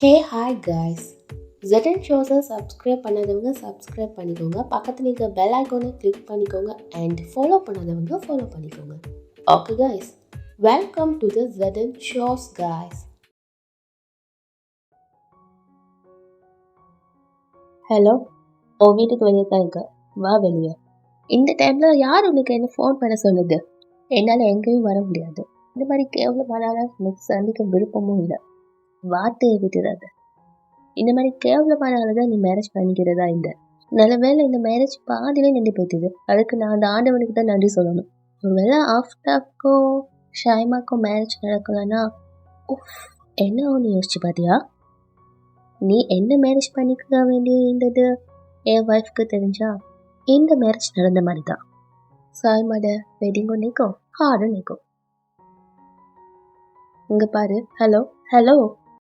ஹே hi guys. ZN ஷோஸை subscribe பண்ணாதவங்க subscribe பண்ணிக்கோங்க. பக்கத்தில் இருக்க பெல் ஐக்கானை கிளிக் பண்ணிக்கோங்க அண்ட் ஃபாலோ பண்ணாதவங்க ஃபாலோ பண்ணிக்கோங்க. Okay guys, welcome to the ZN shows guys. Hello, உன் வீட்டுக்கு வெளியே தான் இருக்க, வா வெளியே. இந்த டைமில் யார் உனக்கு என்ன ஃபோன் பண்ண சொன்னது? என்னால் எங்கேயும் வர முடியாது. இந்த மாதிரி கேவலமான எனக்கு சந்திக்க விருப்பமும் இல்லை. வார்த்தையை விட்டுறாது. இந்த மாதிரி கேவலமான ஆளை தான் நீ மேரேஜ் பண்ணிக்கிறதா இல்லை? நல்ல வேளை இந்த மேரேஜ் பாதியிலே நின்று போயிட்டுது. அதுக்கு நான் அந்த ஆண்டவனுக்கு தான் நன்றி சொல்லணும். ஒருவேளை ஆஃப்டாக்கோ ஷைமாக்கோ மேரேஜ் நடக்கலன்னா என்ன ஒன்று யோசிச்சு பார்த்தியா? நீ என்ன மேரேஜ் பண்ணிக்க வேண்டியது என் ஒய்ஃப்க்கு தெரிஞ்சா இந்த மேரேஜ் நடந்த மாதிரி தான். சாய்மாட வெட்டிங்கும் நிற்கும், ஹார்டும் நிற்கும். இங்கே பாரு. ஹலோ ஹலோ,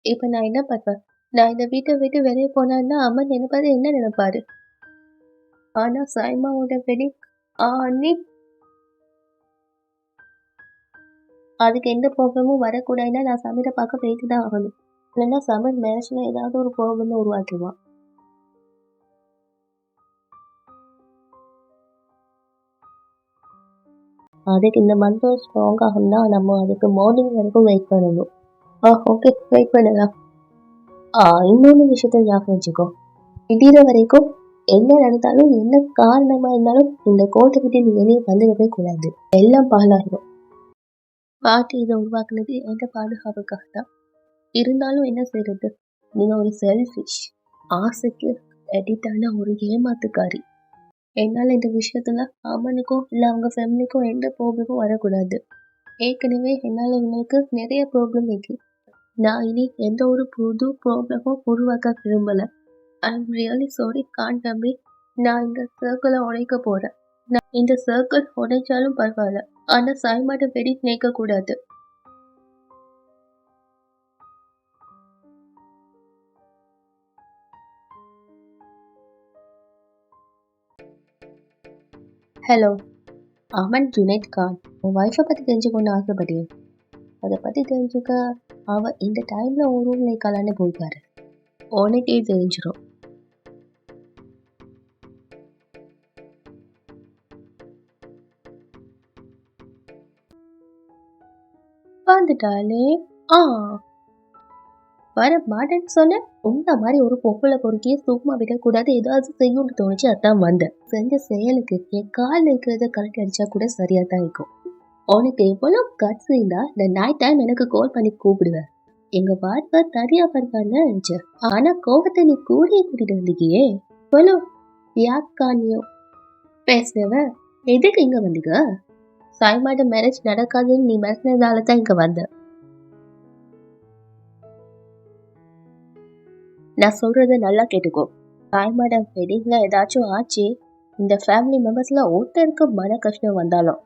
இப்போ நான் என்ன பார்ப்பேன்? நான் இந்த வீட்டை விட்டு வெளியே போனேன்னா அம்மன் என்னை பார்த்து என்ன நினைப்பாரு? ஆனால் சாய்மாவோட வெட்டிங் நீ அதுக்கு எந்த ப்ராப்ளமும் வரக்கூடாதுன்னா நான் சமையலை பார்க்க போயிட்டு தான் ஆகணும். இல்லைன்னா சமையல் மேரேஜில் ஏதாவது ஒரு ப்ராப்ளம் உருவாக்கிடுவான். அதுக்கு இந்த மந்த் ஸ்ட்ராங் ஆகும்னா நம்ம அதுக்கு மார்னிங் வரைக்கும் வெயிட் பண்ணணும். ஓகே, வெயிட் பண்ணலாம். இன்னொன்று விஷயத்த ஞாபகம் வச்சுக்கோ. விடிகிற வரைக்கும் என்ன நடந்தாலும் என்ன காரணமாக இருந்தாலும் இந்த கோட்டை விட்டு நீ வெளியே வந்துடவே கூடாது. எல்லாம் பாலாயிரும். பாட்டி இதை உருவாக்குனது எந்த பாதுகாப்புக்காக தான். இருந்தாலும் என்ன செய்யறது? நீங்க ஒரு செல்ஃபிஷ், ஆசைக்கு எடிட்டான ஒரு ஏமாத்துக்காரி. என்னால் இந்த விஷயத்துல அம்மனுக்கும் இல்லை அவங்க ஃபேமிலிக்கும் எந்த ப்ராப்ளமும் வரக்கூடாது. ஏற்கனவே என்னால் உங்களுக்கு நிறைய ப்ராப்ளம் இருக்கு. நான் இனி எந்த ஒரு புது ப்ராப்ளமும் உருவாக்க விரும்பலை. ஐ எம் ரியலி சாரி கான் தம்பி. நான் இந்த சர்க்கிளை உடைக்க போறேன். நான் இந்த சர்க்கிள் உடைச்சாலும் பரவாயில்ல, ஆனால் சாய்மாட்ட வெடி நினைக்க கூடாது. ஹலோ, அமன் ஜுனைத் கான். உன் ஒய்ஃபை பற்றி தெரிஞ்சுக்கொண்டு ஆசைப்பட்டேன். அதை பற்றி தெரிஞ்சுக்க அவள் இந்த டைமில் ஒரு ரூம் நிற்கலான்னு போய்ப்பாரு. உனக்கே தெரிஞ்சிடும். வந்துட்டாலே வர மாட்டேன்னு சொன்னேன். உங்க மாதிரி ஒரு பொம்பளை பொறுக்கிய சும்மா விடக்கூடாது, ஏதாவது செய்யணும்னு தோணுச்சு, அதான் வந்தேன். செஞ்ச செயலுக்கு என் காலில் இருக்கிறத கரெக்ட் அடிச்சா கூட சரியா தான் இருக்கும். உனக்கு எவ்வளவு கட்ஸ் இருந்தா இந்த நைட் டைம் எனக்கு கால் பண்ணி கூப்பிடுவேன். எங்க வார்த்தை தனியா பண்றான்னு நினைச்சு, ஆனா கோபத்தை நீ கூடிய கூட்டிட்டு வந்தீங்க. சொல்லு, யாக்கானியோ பேசுனவ எதுக்கு இங்க வந்தீங்க? சாய்மாட மேரேஜ் நடக்காதுன்னு நீ மிரட்டினதால தான் இங்க வந்த. நான் சொல்றத நல்லா கேட்டுக்கோ. சாய்மாட வெட்டிங்ல ஏதாச்சும் ஆச்சு, இந்த ஃபேமிலி மெம்பர்ஸ்ல ஒருத்தருக்கு மன கஷ்டம் வந்தாலும்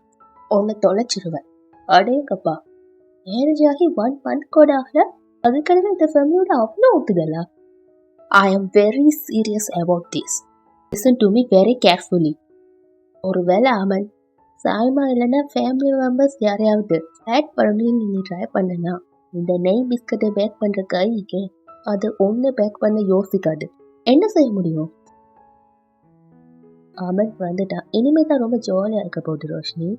உன்னை தொலைச்சிருவேன். அடேங்கப்பா, மேரேஜ் ஆகி 1 month கூட ஆகல, அதுக்கடவை இந்த ஃபேமிலியோட அவ்வளோ ஒத்துதலா? I am very serious about this. Listen to me very carefully. ஒருவேளை அமன் சாய்மா இல்லைன்னா ஃபேமிலி மெம்பர்ஸ் யாரையாவது ஆட் பண்ணணும்னு நீ ட்ரை பண்ணனா, இந்த நெய் பிஸ்கட்டை பேக் பண்ணுற கைக்கு அது ஒன்று பேக் பண்ண யோசிக்காது. என்ன செய்ய முடியும்? அமன் வந்துட்டான். இனிமே தான் ரொம்ப ஜாலியாக இருக்க போகுது ரோஷினி.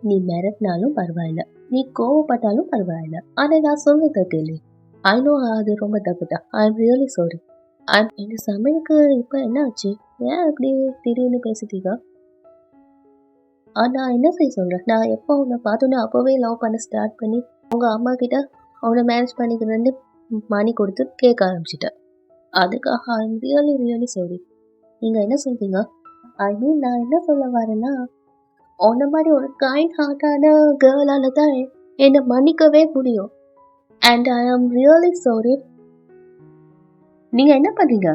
நீ மிரட்டினாலும் பரவாயில்ல, நீ கோவப்பட்டாலும் பரவாயில்ல, ஆனால் நான் சொல்றத கேளு. ஐ நோ அது ரொம்ப தப்பு தான். ஐ எம் ரியலி சாரி. இந்த சமையலுக்கு இப்போ என்ன ஆச்சு? ஏன் அப்படி திடீர்னு பேசிட்டீங்க? நான் என்ன செய்ய சொல்கிறேன்? நான் எப்போ உன்னை பார்த்தோன்னே அப்போவே லவ் பண்ண ஸ்டார்ட் பண்ணி உங்கள் அம்மா கிட்ட அவனை மேரேஜ் பண்ணிக்கிறேன்னு மணி கொடுத்து கேட்க ஆரம்பிச்சிட்டேன். அதுக்காக ஐ எம் ரியலி ரியலி சாரி. நீங்கள் என்ன சொல்றீங்க? ஐ மீன் நான் என்ன சொல்ல வரேன்னா, உன்ன மாதிரி ஒரு கைண்ட் ஹார்ட்டான கேர்ளால தான் என்னை மன்னிக்கவே முடியும். And I am really sorry. நீங்க என்ன பண்றீங்க?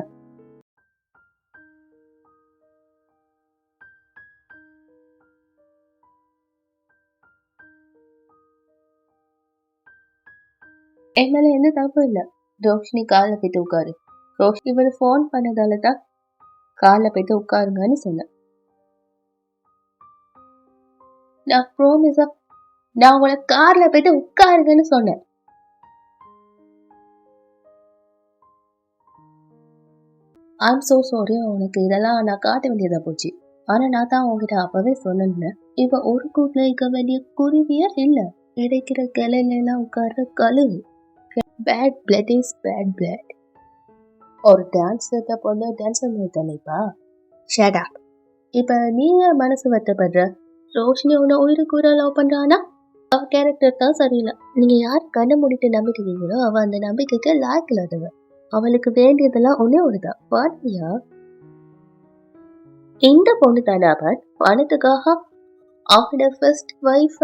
என் மேல எந்த தப்பும் இல்லை. ரோஷினி காலில் போய்த்து உட்காரு. ரோஷினி இவர் ஃபோன் பண்ணதால தான் காலில் போய்த்து உட்காருங்கன்னு சொன்னேன். நான் ப்ரோமிஸா நான் உங்களை கார்ல போய்த்து உட்காருங்கன்னு சொன்னேன். ஐம் ஸோ சாரி, உனக்கு இதெல்லாம் நான் காட்ட வேண்டியதா போச்சு. ஆனா நான் தான் உங்ககிட்ட அப்பவே சொன்னேன், இவ ஒரு கூட்டுல இருக்க வேண்டிய குருவியே இல்ல, கிடைக்கிற கிளையில எல்லாம் உட்கார்ற கழுகு. Bad blood is bad blood. ஒரு டான்ஸர் பொண்ணு டான்ஸர் மாதிரி தானேப்பா. Shut up. இப்ப நீங்க மனசு வருத்தப்படுற ரோஷினி உன்னை உயிருக்கு உயிரை லவ் பண்றானா? அவ கேரக்டர் தான் சரியில்லை. நீங்க யார் கண்ணை மூடிட்டு நம்பிக்கிறீங்களோ அவ அந்த நம்பிக்கைக்கு லாய்க் இல்லாதவ. அவளுக்கு வேண்டியதெல்லாம் ஒன்னே ஒண்ணுதான், பாட்டியா. இந்த பொண்ணு தானே அவன் பணத்துக்காக அவனோட ஃபர்ஸ்ட் ஒய்ஃப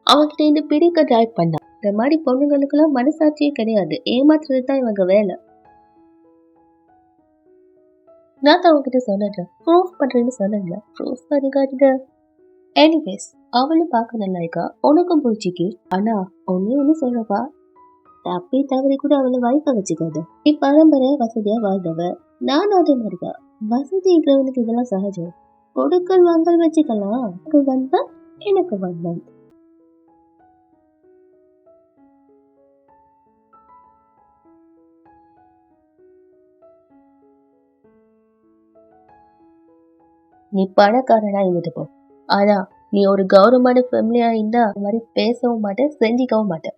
அவன்கிட்ட இருந்து பிடிக்க ட்ரை பண்ணான். இந்த மாதிரி பொண்ணுங்களுக்கு எல்லாம் மனசாட்சியே கிடையாது, ஏமாத்துறது தான் இவங்க வேலை. நான் தான் அவங்ககிட்ட சொன்னேன், ப்ரூஃப் பண்றேன்னு சொன்னேன்ல, ப்ரூஃப் பண்ணிக்காட்டுங்க. எனிவேஸ், அவளும் பார்க்க நல்லா இருக்கா, உனக்கும் பிடிச்சிக்கு. ஆனா ஒன்னு சொல்றப்பா, தப்பி தவறி கூட அவளை வைக்க வச்சுக்காது. நீ பரம்பரை வசதியா வாழ்ந்தவ, நானும் அதே மாதிரிதான். வசதி இருக்கிறவனுக்கு இதெல்லாம் சகஜம். கொடுக்கல் வாங்கல் வச்சுக்கலாம். வந்தா எனக்கு வந்தேன். நீ பணக்காரனா இருந்துட்டு போ, ஆனா நீ ஒரு கௌரவமான ஃபேமிலியா இருந்தா அந்த மாதிரி பேசவும் மாட்டேன், செஞ்சிக்கவும் மாட்டேன்.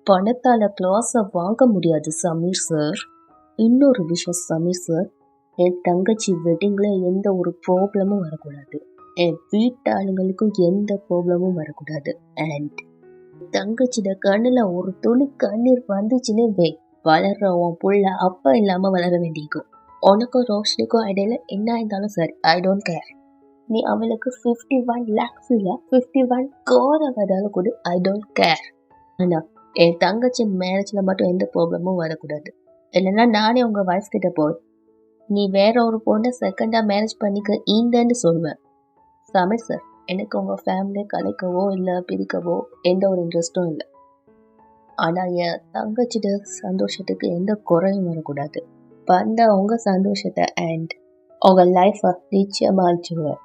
பணத்தால கிளாஸ வாங்க முடியாது சமீர் சார். இன்னொரு விஷயம் சமீர் சார், என் தங்கச்சி வெட்டிங்ல எந்த ஒரு ப்ராப்ளமும் வரக்கூடாது. என் வீட்டாளுங்களுக்கும் எந்த ப்ராப்ளமும் வரக்கூடாது. அண்ட் தங்கச்சியோட கண்ணுல ஒரு துளி கண்ணீர் வந்துச்சுன்னு வே, வளர்ற உன் புள்ள அப்பா இல்லாம வளர வேண்டியிருக்கும். உனக்கும் ரோஷினிக்கும் இடையில என்ன இருந்தாலும் சரி, ஐ டோன்ட் கேர். நீ அவளுக்கு 51 lakhs இல்ல 51 crore வந்தாலும் கூட ஐ டோன்ட் கேர். ஆனா என் தங்கச்சி மேரேஜ்ல மட்டும் எந்த ப்ராப்ளமும் வரக்கூடாது. இல்லைன்னா நானே உங்க வைஃப் கிட்ட போய் நீ வேற ஒரு பொண்ணை செகண்டா மேரேஜ் பண்ணிக்க ஈந்தேன்னு சொல்லுவேன். சமீர் சார், எனக்கு உங்க ஃபேமிலியை கலைக்கவோ இல்லை பிரிக்கவோ எந்த ஒரு இன்ட்ரெஸ்டும் இல்லை. ஆனா என் தங்கச்சியோட சந்தோஷத்துக்கு எந்த குறையும் வரக்கூடாது. வந்தா உங்க சந்தோஷத்தை அண்ட் உங்க லைஃபை நிச்சயமா அழிச்சிடுவேன்.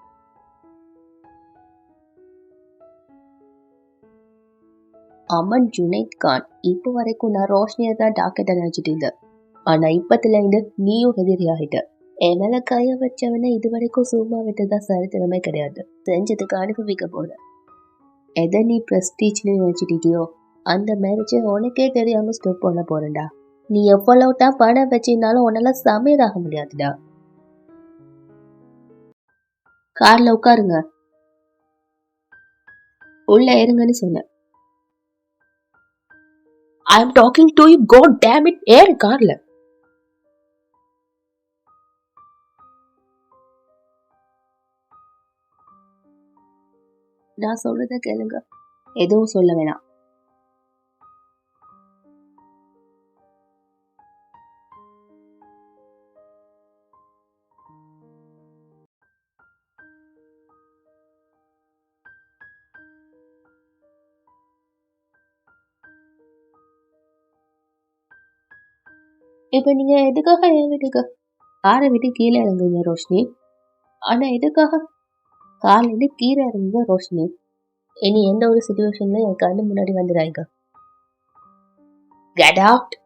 அமன் ஜுனைத் கான், இப்போ வரைக்கும் நான் ரோஷினியை தான் டாக்கெட்டை நினைச்சிட்டு இருந்தேன். ஆனா இப்பத்துல இருந்து நீயும் எதிரி ஆகிட்ட. என் மேல கைய வச்சவன இது வரைக்கும் சும்மா விட்டுதான் சரித்திரமே கிடையாது. செஞ்சதுக்கு அனுபவிக்க போற. எதை நீ பிரஸ்டீஜ்னு நினைச்சிட்டியோ அந்த மேரேஜை உனக்கே தெரியாம ஸ்டாப் பண்ண போறேன்டா. நீ எவ்வளவு தான் பணம் வச்சிருந்தாலும் உன்னால சமையல் ஆக முடியாதுடா. கார்ல உட்காருங்க, உள்ள ஏறுங்கன்னு சொன்னேன். I am talking to you, God damn it, ஏறு கார்ல. நான் சொல்றத கேளுங்க, எதுவும் சொல்ல வேணாம். இப்ப நீங்க எதுக்காக என் வீட்டுக்கு காரை விட்டு கீழே இறங்குங்க ரோஷினி? ஆனா எதுக்காக கார்ல இருந்து கீழே இறங்குங்க ரோஷினி? இனி எந்த ஒரு சிச்சுவேஷன்ல என் கண்ணு முன்னாடி வந்துடாங்க. Get out.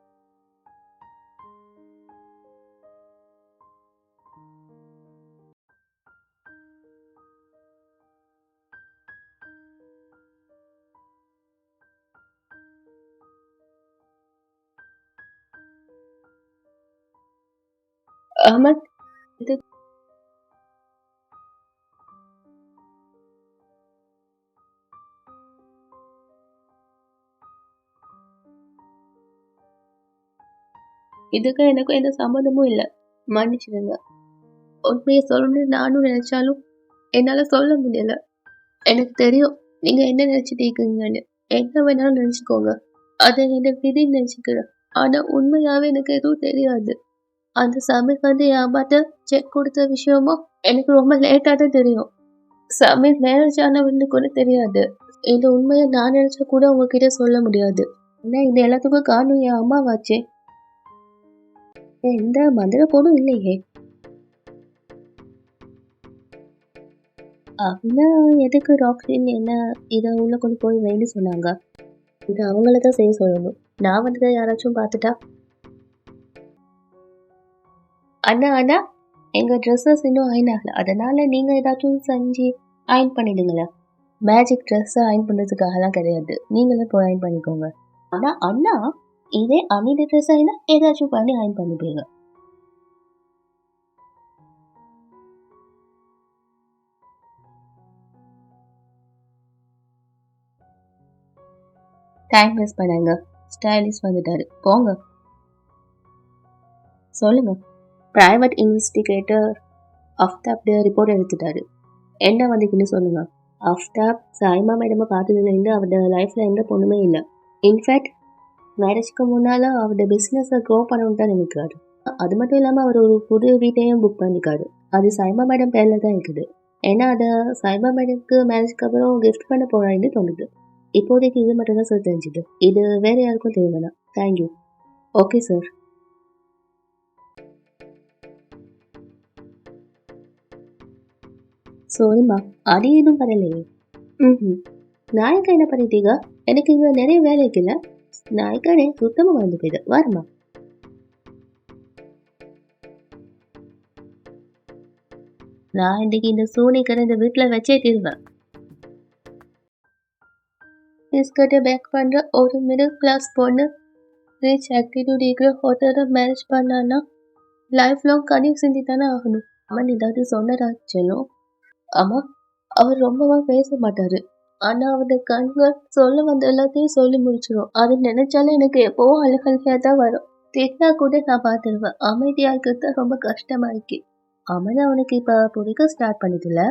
அஹமத், இது இதுக்கு எனக்கும் எந்த சம்மந்தமும் இல்லை, மன்னிச்சிடுங்க. உண்மையை சொல்லணும்னு நானும் நினைச்சாலும் என்னால சொல்ல முடியல. எனக்கு தெரியும் நீங்க என்ன நினைச்சிட்டு இருக்கீங்கன்னு. என்ன வேணாலும் நினைச்சுக்கோங்க, அதை என்ன விதி நினைச்சுக்கிறேன். ஆனா உண்மையாவே எனக்கு எதுவும் தெரியாது. அந்த சமீர் வந்து என் அம்மாட்ட செக் கொடுத்த விஷயமும் எனக்கு ரொம்ப லேட்டா தான் தெரியும். சமீர் மேரேஜ் ஆனவன்னு கூட தெரியாது. இந்த உண்மையை நான் நினைச்சா கூட உங்ககிட்ட சொல்ல முடியாது. ஆனா இந்த எல்லாத்துக்கும் காரணம் என் அம்மாவாச்சே. எந்த மந்திர பொண்ணும் இல்லையே. அப்படின்னா எதுக்கு ராக்ஸின் என்ன இதை உள்ள கொண்டு போய் வைன்னு சொன்னாங்க? இது அவங்கள தான் செய்ய சொல்லணும். நான் வந்து யாராச்சும் பார்த்துட்டா, அண்ணா அண்ணா எங்கள் ட்ரெஸ்ஸஸ் இன்னும் அயன் ஆகலை, அதனால் நீங்கள் ஏதாச்சும் செஞ்சு அயன் பண்ணிடுங்களேன். மேஜிக் ட்ரெஸ்ஸை அயன் பண்ணுறதுக்காகலாம் கிடையாது, நீங்களே போய் அயன் பண்ணிக்கோங்க. ஆனால் அண்ணா இதே அனித ட்ரெஸ் ஆயினா ஏதாச்சும் பண்ணி அயன் பண்ணிப்பீங்க. டைம் வேஸ்ட் பண்ணாங்க, ஸ்டைலிஸ்ட் வந்துட்டாரு, போங்க. சொல்லுங்க. பிரைவேட் இன்வெஸ்டிகேட்டர் அஃப்தாப் ரிப்போர்ட் எடுத்துட்டாரு. என்ன வந்துக்குன்னு சொல்லுங்க. அஃப்தாப் சாய்மா மேடமை பார்த்ததுலேருந்து அவரோட லைஃப்பில் எந்த பொண்ணுமே இல்லை. இன்ஃபேக்ட் மேரேஜ்க்கு முன்னால் அவரோட பிஸ்னஸை க்ரோ பண்ணணும்னு தான் நினைக்கிறாரு. அது மட்டும் இல்லாமல் அவர் ஒரு புது வீட்டையும் புக் பண்ணிக்காரு. அது சாய்மா மேடம் பேரில் தான் இருக்குது. ஏன்னா அதை சாய்மா மேடம்க்கு மேரேஜ்க்கு அப்புறம் கிஃப்ட் பண்ண போகிறான்னு தோணுது. இப்போதைக்கு இது மட்டும் தான் சார் தெரிஞ்சுது. இது வேறு யாருக்கும் தெரிய வேணாம். தேங்க்யூ. Okay sir. சாரிம்மா, அது எதுவும் பண்ணலையே. நாயக்கா என்ன பண்ணிட்டீங்க? எனக்கு இங்கே நிறைய வேலை இருக்குல்ல. நாயக்கானே சுத்தமாக வந்து போயிடு. வரமா. நான் இன்னைக்கு இந்த சூனிக்கரை இந்த வீட்டில் வச்சே தீருவேன். பிஸ்கட்டை பேக் பண்ணுற ஒரு மிடில் கிளாஸ் பொண்ணு ரிச் ஆக்டிவிட்டி இருக்கிற ஒருத்தரை மேரேஜ் பண்ணான்னா லைஃப் லாங் கனவு செஞ்சு தானே ஆகணும். அம்மன் ஏதாவது சொன்னதா செல்லும்? ஆமாம், அவர் ரொம்பவா பேச மாட்டார். ஆனால் அவருடைய கண்கள் சொல்ல வந்த எல்லாத்தையும் சொல்லி முடிச்சிடும். அது நினைச்சாலே எனக்கு எப்போவும் அழுகழுகையாக தான் வரும். திட்டினா கூட நான் பார்த்துருவேன். அமைதியாக இருக்கிறது ரொம்ப கஷ்டமாக இருக்கு. அம்மன் அவனுக்கு இப்போ பிடிக்க ஸ்டார்ட் பண்ணிக்கல.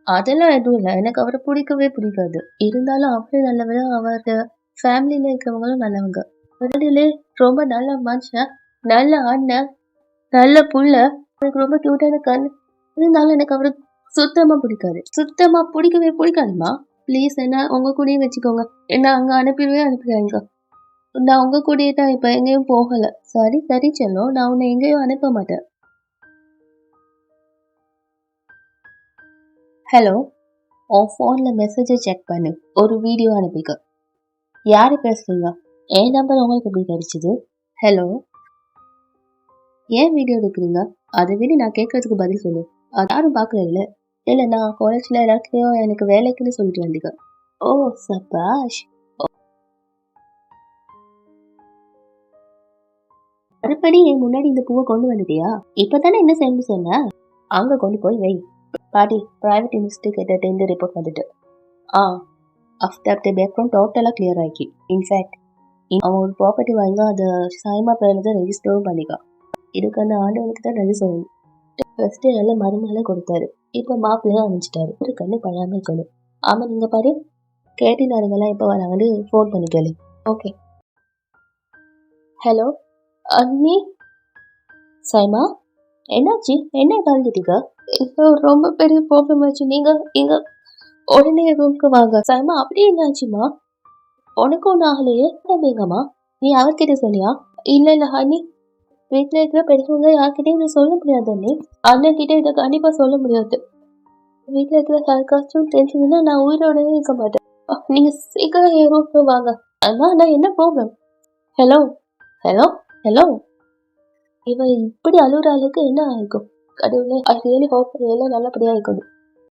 அதெல்லாம் எதுவும் இல்லை, எனக்கு அவரை பிடிக்கவே பிடிக்காது. இருந்தாலும் அவரும் நல்லவர், அவரோட ஃபேமிலியில் இருக்கிறவங்களும் நல்லவங்க. அவரிலே ரொம்ப நல்ல மனுஷன், நல்ல அண்ணன், நல்ல புள்ள, எனக்கு ரொம்ப க்யூட்டான கண். இருந்தாலும் எனக்கு அவருக்கு சுத்தமாக பிடிக்காது. சுத்தமாக பிடிக்கவே பிடிக்காதுமா. ப்ளீஸ் என்ன உங்கள் கூடயே வச்சுக்கோங்க. என்ன அங்கே அனுப்பிடுங்க. நான் உங்கள் கூடயே தான் இப்போ எங்கேயும் போகலை. சரி சரி செல்லும், நான் உன்னை எங்கேயும் அனுப்ப மாட்டேன். ஹலோ, உன் ஃபோனில் மெசேஜை செக் பண்ணு, ஒரு வீடியோ அனுப்பிக்க. யார் பேசுகிறீங்க? என் நம்பர் உங்களுக்கு எப்படி கிடைச்சிது? ஹலோ, ஏன் வீடியோ எடுக்கிறீங்க? அதை விட நான் கேட்கறதுக்கு பதில் சொல்லு. அது யாரும் பார்க்கல. இல்லை, நான் காலேஜில் எல்லாத்துலேயும் எனக்கு வேலைக்குன்னு சொல்லிட்டு வந்தீங்க. ஓ சபாஷ். மறுபடி என் முன்னாடி இந்த பூவை கொண்டு வந்துட்டியா? இப்போ தானே என்ன செய்யணும்னு சொன்ன? அங்கே கொண்டு போய் வை. பாட்டி, ப்ரைவேட் இன்வெஸ்டிகேட்டர்லேருந்து ரிப்போர்ட் வந்துட்டு. அஃப்தாப் பேக்ரவுண்ட் டோட்டலாக கிளியர் ஆகி. இன்ஃபேக்ட் அவன் ஒரு ப்ராப்பர்ட்டி வாங்கி அதை சாய்மா பேரில் தான் ரெஜிஸ்டரும் பண்ணிக்கான். இதுக்கு அந்த ஆண்டவனுக்கு தான் நன்றி சொல்லணும். ஃபஸ்ட்டு நல்ல மருமகளை கொடுத்தாரு, இப்போ மாப்பிள்ளையும் அமைச்சிட்டாரு. ஒரு கண்ணு பழாமல் இருக்கணும். ஆமாம், நீங்கள் பாரு, கேட்டினாருங்கெல்லாம் எப்போ வராங்கன்னு ஃபோன் பண்ணி கேளு. ஓகே. ஹலோ அண்ணி. சாய்மா, என்னாச்சு? என்ன கலந்துட்டீங்க? இப்போ ரொம்ப பெரிய ப்ராப்ளம் ஆச்சு. நீங்கள் இங்கே உடனே ரூமுக்கு வாங்க. சாய்மா, அப்படியே என்னாச்சுமா? உனக்கு ஒன்றும் ஆகலையே? தம்பிங்கம்மா, நீ அவர்கிட்ட சொன்னியா? இல்லை ஹனி, வீட்டில் இருக்கிற பெரியவங்க யார்கிட்டையும் இதை சொல்ல முடியாது அண்ணி. அண்ணன் கிட்ட இதை கண்டிப்பாக சொல்ல முடியாது. வீட்டில் இருக்கிற யாருக்காச்சும் தெரிஞ்சதுன்னா நான் உயிரோடவே இருக்க மாட்டேன். நீங்கள் சீக்கிரம் என் ரூமுக்கு வாங்க. அம்மா, நான் என்ன ப்ராப்ளம்? Hello hello hello. இவன் இப்படி அழுகிற அளவுக்கு என்ன ஆகும்? கடவுளே, ஐ ரியலி ஹோப் எல்லாம் நல்லபடியாக இருக்கணும்.